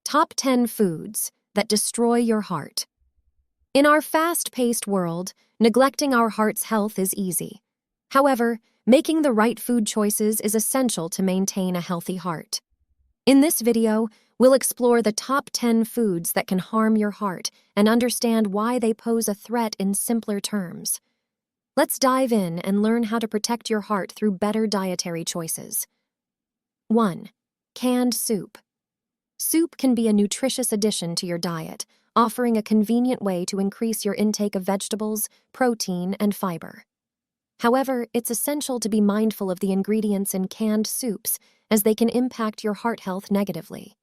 Top 10 Foods That Destroy Your Heart. In our fast-paced world, neglecting our heart's health is easy. However, making the right food choices is essential to maintain a healthy heart. In this video, we'll explore the top 10 foods that can harm your heart and understand why they pose a threat in simpler terms. Let's dive in and learn how to protect your heart through better dietary choices. 1. Canned soup. Soup can be a nutritious addition to your diet, offering a convenient way to increase your intake of vegetables, protein, and fiber. However, it's essential to be mindful of the ingredients in canned soups, as they can impact your heart health negatively.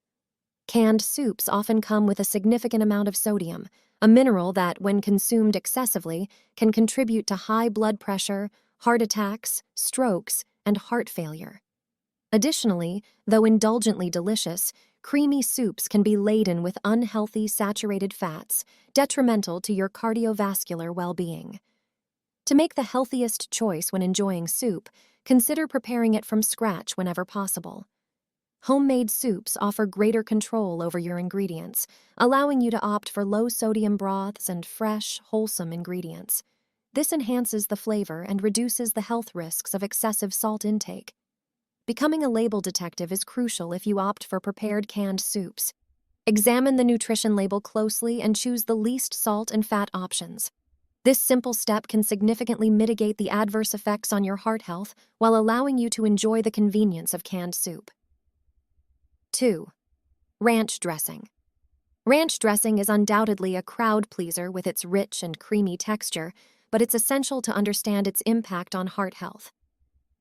Canned soups often come with a significant amount of sodium, a mineral that, when consumed excessively, can contribute to high blood pressure, heart attacks, strokes, and heart failure. Additionally, though indulgently delicious, creamy soups can be laden with unhealthy saturated fats, detrimental to your cardiovascular well-being. To make the healthiest choice when enjoying soup, consider preparing it from scratch whenever possible. Homemade soups offer greater control over your ingredients, allowing you to opt for low-sodium broths and fresh, wholesome ingredients. This enhances the flavor and reduces the health risks of excessive salt intake. Becoming a label detective is crucial if you opt for prepared canned soups. Examine the nutrition label closely and choose the least salt and fat options. This simple step can significantly mitigate the adverse effects on your heart health while allowing you to enjoy the convenience of canned soup. 2. Ranch dressing. Ranch dressing is undoubtedly a crowd pleaser with its rich and creamy texture, but it's essential to understand its impact on heart health.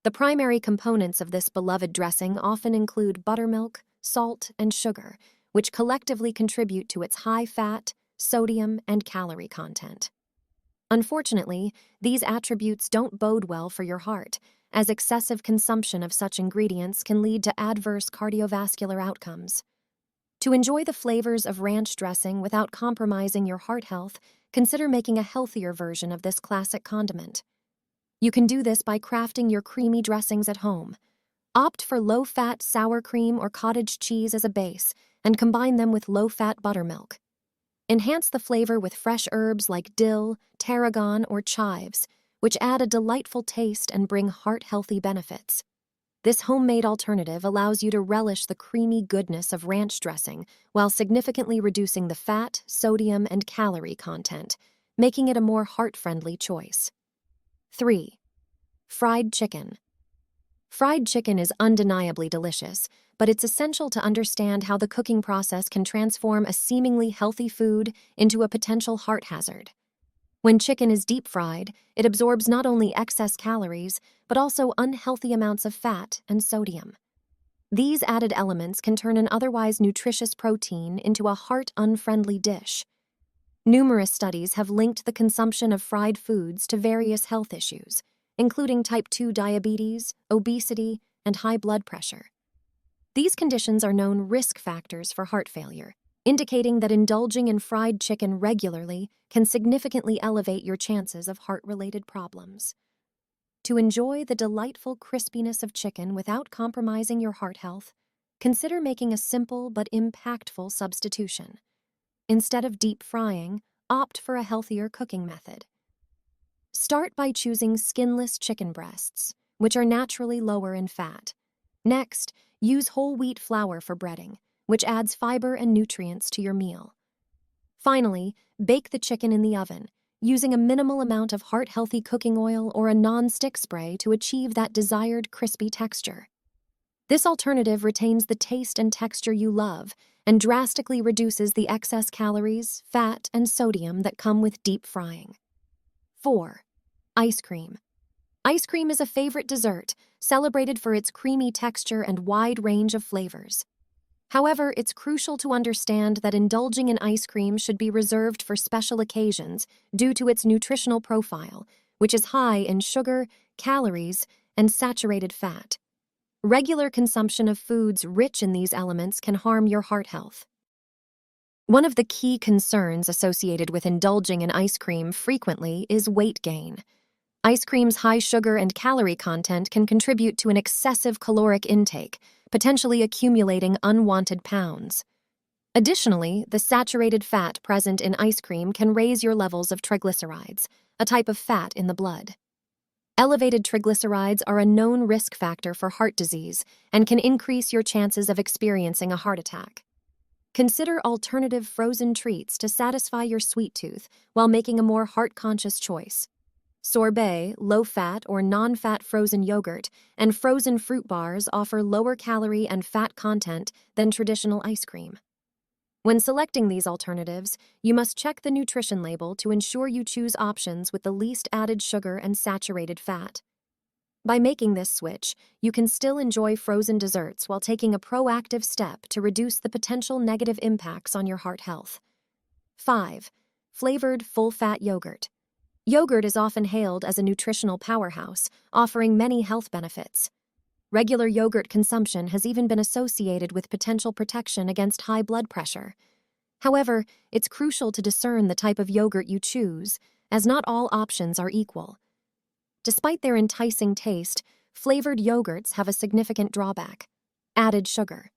The primary components of this beloved dressing often include buttermilk, salt, and sugar, which collectively contribute to its high fat, sodium, and calorie content. Unfortunately, these attributes don't bode well for your heart, as excessive consumption of such ingredients can lead to adverse cardiovascular outcomes. To enjoy the flavors of ranch dressing without compromising your heart health, consider making a healthier version of this classic condiment. You can do this by crafting your creamy dressings at home. Opt for low-fat sour cream or cottage cheese as a base, and combine them with low-fat buttermilk. Enhance the flavor with fresh herbs like dill, tarragon, or chives, which add a delightful taste and bring heart-healthy benefits. This homemade alternative allows you to relish the creamy goodness of ranch dressing while significantly reducing the fat, sodium, and calorie content, making it a more heart-friendly choice. 3. Fried chicken. Fried chicken is undeniably delicious, but it's essential to understand how the cooking process can transform a seemingly healthy food into a potential heart hazard. When chicken is deep-fried, it absorbs not only excess calories, but also unhealthy amounts of fat and sodium. These added elements can turn an otherwise nutritious protein into a heart-unfriendly dish. Numerous studies have linked the consumption of fried foods to various health issues, including type 2 diabetes, obesity, and high blood pressure. These conditions are known risk factors for heart failure, indicating that indulging in fried chicken regularly can significantly elevate your chances of heart-related problems. To enjoy the delightful crispiness of chicken without compromising your heart health, consider making a simple but impactful substitution. Instead of deep frying, opt for a healthier cooking method. Start by choosing skinless chicken breasts, which are naturally lower in fat. Next, use whole wheat flour for breading, which adds fiber and nutrients to your meal. Finally, bake the chicken in the oven, using a minimal amount of heart-healthy cooking oil or a non-stick spray to achieve that desired crispy texture. This alternative retains the taste and texture you love and drastically reduces the excess calories, fat, and sodium that come with deep frying. 4. Ice cream. Ice cream is a favorite dessert, celebrated for its creamy texture and wide range of flavors. However, it's crucial to understand that indulging in ice cream should be reserved for special occasions due to its nutritional profile, which is high in sugar, calories, and saturated fat. Regular consumption of foods rich in these elements can harm your heart health. One of the key concerns associated with indulging in ice cream frequently is weight gain. Ice cream's high sugar and calorie content can contribute to an excessive caloric intake, potentially accumulating unwanted pounds. Additionally, the saturated fat present in ice cream can raise your levels of triglycerides, a type of fat in the blood. Elevated triglycerides are a known risk factor for heart disease and can increase your chances of experiencing a heart attack. Consider alternative frozen treats to satisfy your sweet tooth while making a more heart-conscious choice. Sorbet, low-fat or non-fat frozen yogurt, and frozen fruit bars offer lower calorie and fat content than traditional ice cream. When selecting these alternatives, you must check the nutrition label to ensure you choose options with the least added sugar and saturated fat. By making this switch, you can still enjoy frozen desserts while taking a proactive step to reduce the potential negative impacts on your heart health. 5. Flavored full-fat yogurt. Yogurt is often hailed as a nutritional powerhouse, offering many health benefits. Regular yogurt consumption has even been associated with potential protection against high blood pressure. However, it's crucial to discern the type of yogurt you choose, as not all options are equal. Despite their enticing taste, flavored yogurts have a significant drawback: added sugar.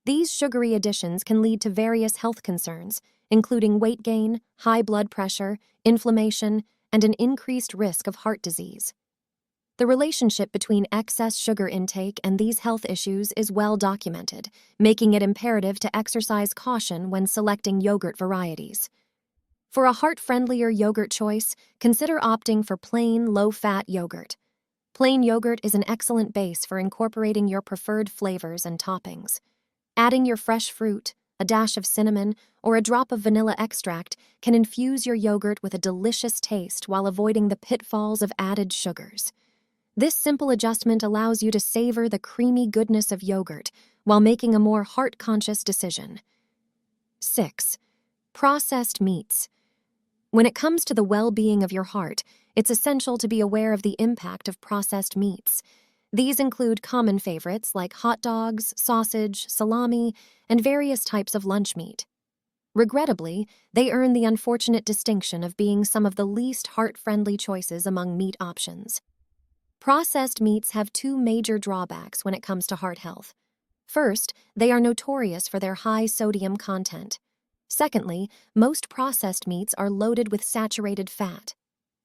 These sugary additions can lead to various health concerns, including weight gain, high blood pressure, inflammation, and an increased risk of heart disease. The relationship between excess sugar intake and these health issues is well documented, making it imperative to exercise caution when selecting yogurt varieties. For a heart-friendlier yogurt choice, consider opting for plain, low-fat yogurt. Plain yogurt is an excellent base for incorporating your preferred flavors and toppings. Adding your fresh fruit, a dash of cinnamon, or a drop of vanilla extract can infuse your yogurt with a delicious taste while avoiding the pitfalls of added sugars. This simple adjustment allows you to savor the creamy goodness of yogurt while making a more heart-conscious decision. 6. Processed meats. When it comes to the well-being of your heart, it's essential to be aware of the impact of processed meats. These include common favorites like hot dogs, sausage, salami, and various types of lunch meat. Regrettably, they earn the unfortunate distinction of being some of the least heart-friendly choices among meat options. Processed meats have two major drawbacks when it comes to heart health. First, they are notorious for their high sodium content. Secondly, most processed meats are loaded with saturated fat.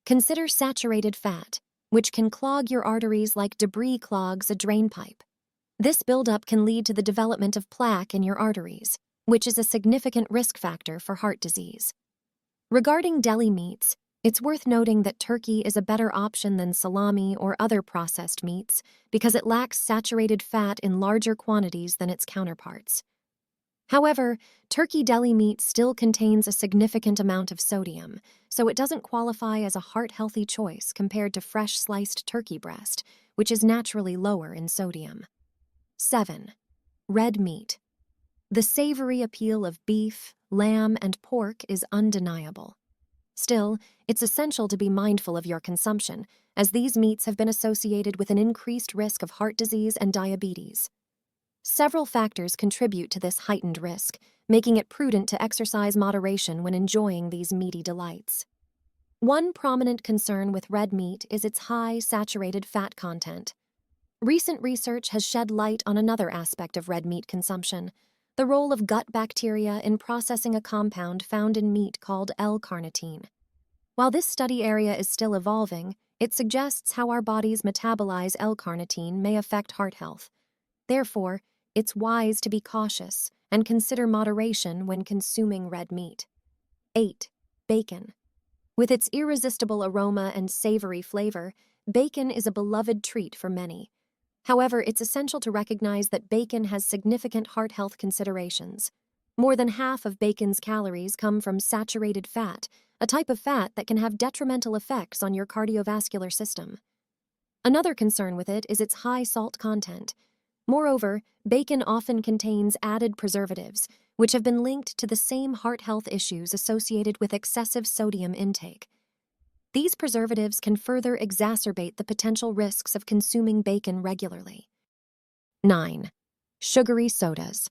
Consider saturated fat, which can clog your arteries like debris clogs a drainpipe. This buildup can lead to the development of plaque in your arteries, which is a significant risk factor for heart disease. Regarding deli meats, it's worth noting that turkey is a better option than salami or other processed meats because it lacks saturated fat in larger quantities than its counterparts. However, turkey deli meat still contains a significant amount of sodium, so it doesn't qualify as a heart-healthy choice compared to fresh sliced turkey breast, which is naturally lower in sodium. 7. Red meat. The savory appeal of beef, lamb, and pork is undeniable. Still, it's essential to be mindful of your consumption, as these meats have been associated with an increased risk of heart disease and diabetes. Several factors contribute to this heightened risk, making it prudent to exercise moderation when enjoying these meaty delights. One prominent concern with red meat is its high saturated fat content. Recent research has shed light on another aspect of red meat consumption: the role of gut bacteria in processing a compound found in meat called L-carnitine. While this study area is still evolving, it suggests how our bodies metabolize L-carnitine may affect heart health. Therefore, it's wise to be cautious and consider moderation when consuming red meat. 8. Bacon. With its irresistible aroma and savory flavor, bacon is a beloved treat for many. However, it's essential to recognize that bacon has significant heart health considerations. More than half of bacon's calories come from saturated fat, a type of fat that can have detrimental effects on your cardiovascular system. Another concern with it is its high salt content. Moreover, bacon often contains added preservatives, which have been linked to the same heart health issues associated with excessive sodium intake. These preservatives can further exacerbate the potential risks of consuming bacon regularly. 9. Sugary sodas.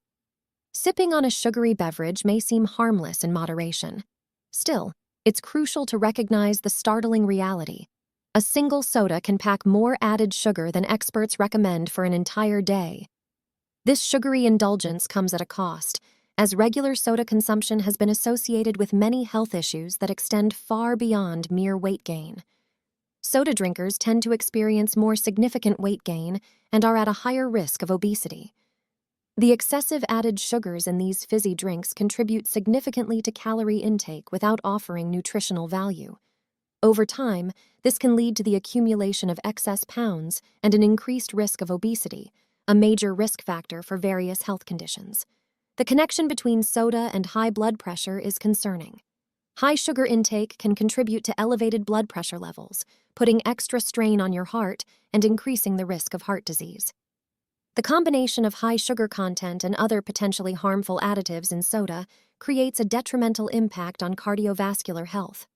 Sipping on a sugary beverage may seem harmless in moderation. Still, it's crucial to recognize the startling reality. A single soda can pack more added sugar than experts recommend for an entire day. This sugary indulgence comes at a cost, as regular soda consumption has been associated with many health issues that extend far beyond mere weight gain. Soda drinkers tend to experience more significant weight gain and are at a higher risk of obesity. The excessive added sugars in these fizzy drinks contribute significantly to calorie intake without offering nutritional value. Over time, this can lead to the accumulation of excess pounds and an increased risk of obesity, a major risk factor for various health conditions. The connection between soda and high blood pressure is concerning. High sugar intake can contribute to elevated blood pressure levels, putting extra strain on your heart and increasing the risk of heart disease. The combination of high sugar content and other potentially harmful additives in soda creates a detrimental impact on cardiovascular health.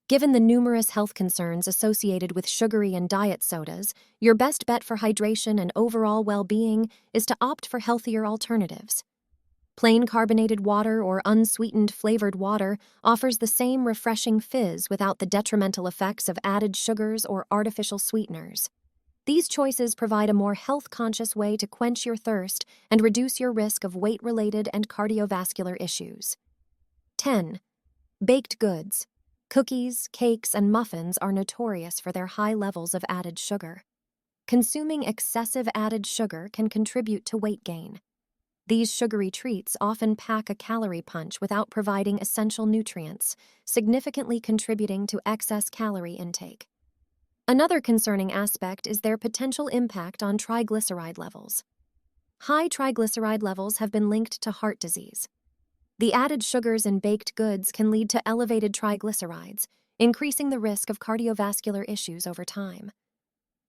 Given the numerous health concerns associated with sugary and diet sodas, your best bet for hydration and overall well-being is to opt for healthier alternatives. Plain carbonated water or unsweetened flavored water offers the same refreshing fizz without the detrimental effects of added sugars or artificial sweeteners. These choices provide a more health-conscious way to quench your thirst and reduce your risk of weight-related and cardiovascular issues. 10. Baked goods. Cookies, cakes, and muffins are notorious for their high levels of added sugar. Consuming excessive added sugar can contribute to weight gain. These sugary treats often pack a calorie punch without providing essential nutrients, significantly contributing to excess calorie intake. Another concerning aspect is their potential impact on triglyceride levels. High triglyceride levels have been linked to heart disease. The added sugars in baked goods can lead to elevated triglycerides, increasing the risk of cardiovascular issues over time.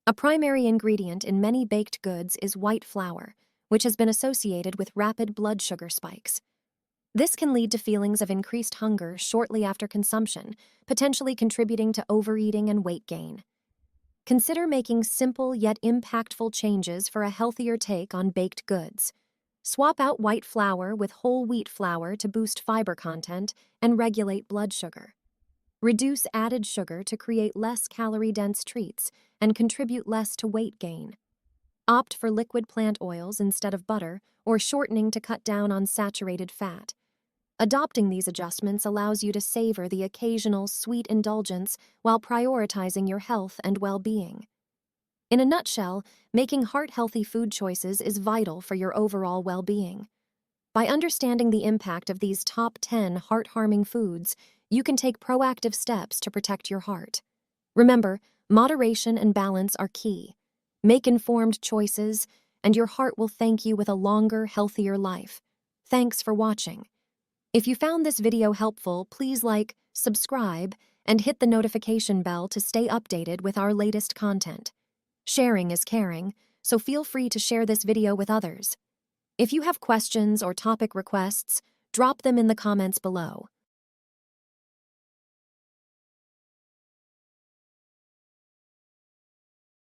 A primary ingredient in many baked goods is white flour, which has been associated with rapid blood sugar spikes. This can lead to feelings of increased hunger shortly after consumption, potentially contributing to overeating and weight gain. Consider making simple yet impactful changes for a healthier take on baked goods. Swap out white flour with whole wheat flour to boost fiber content and regulate blood sugar. Reduce added sugar to create less calorie-dense treats and contribute less to weight gain. Opt for liquid plant oils instead of butter or shortening to cut down on saturated fat. Adopting these adjustments allows you to savor the occasional sweet indulgence while prioritizing your health and well-being. In a nutshell, making heart-healthy food choices is vital for your overall well-being. By understanding the impact of these top 10 heart-harming foods, you can take proactive steps to protect your heart. Remember, moderation and balance are key. Make informed choices, and your heart will thank you with a longer, healthier life. Thanks for watching. If you found this video helpful, please like, subscribe, and hit the notification bell to stay updated with our latest content. Sharing is caring, so feel free to share this video with others. If you have questions or topic requests, drop them in the comments below.